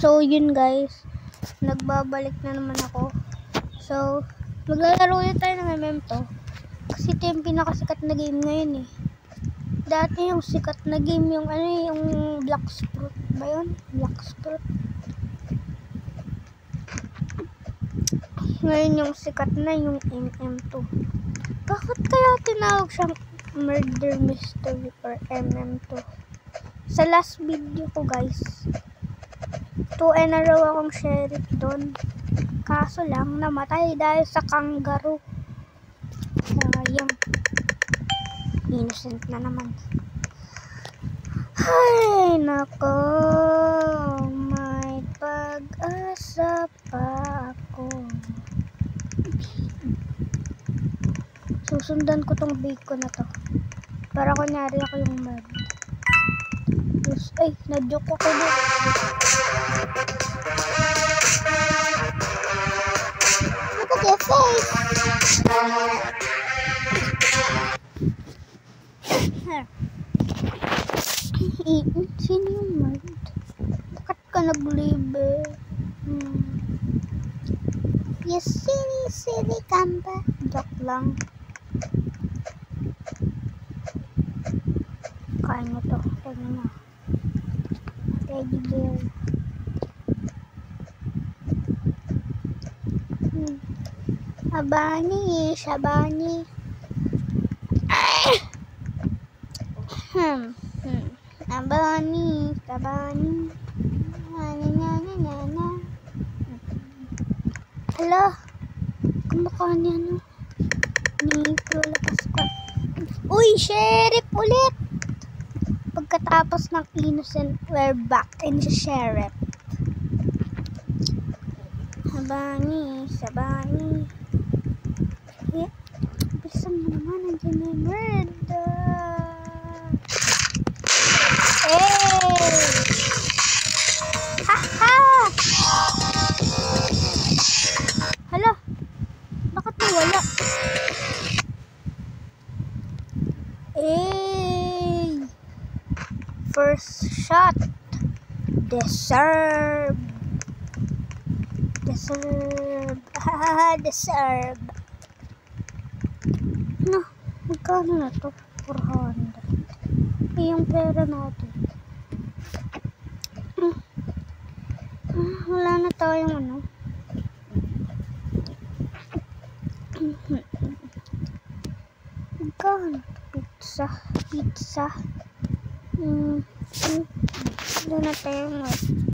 So yun guys, nagbabalik na naman ako. So maglalaro ulit tayo ng MM2 kasi ito yung pinakasikat na game ngayon eh. Dati yung sikat na game yung yung Black Sprout ba yun? Black Sprout. Ngayon yung sikat na yung MM2. Bakit kaya tinawag siyang Murder Mystery or MM2? Sa last video ko guys, 2 na raw akong sheriff doon. Kaso lang, namatay dahil sa kangaroo. Sayang. Innocent na naman. Ay, nako. May pag-asa pa ako. Susundan ko tong bacon na to. Para kunyari ako yung mad. Ay, na-joke ako doon. Look at your face. Sino yung mad? Bakit ka nag-libe? You silly kamba. Joke lang. Kain mo to. Tignan mo. Teddy bear. Abani, Shabani. Abani, Shabani. Hala, kumukha niya no. Ni Lola Pascual. Uy, sheriff ulit. Pagkatapos ng innocent, we're back in the sheriff. Sabani, Sabani. Yeah. Bilisan mo naman, nandiyan na yung murder. Hey! Ha-ha! Hala, bakit nawala? Hey! First shot. Deserve. Deserve. No, magkano na to? 400. Yung pera natin. Wala na tayong ano. Magkano? Pizza. Wala na tayong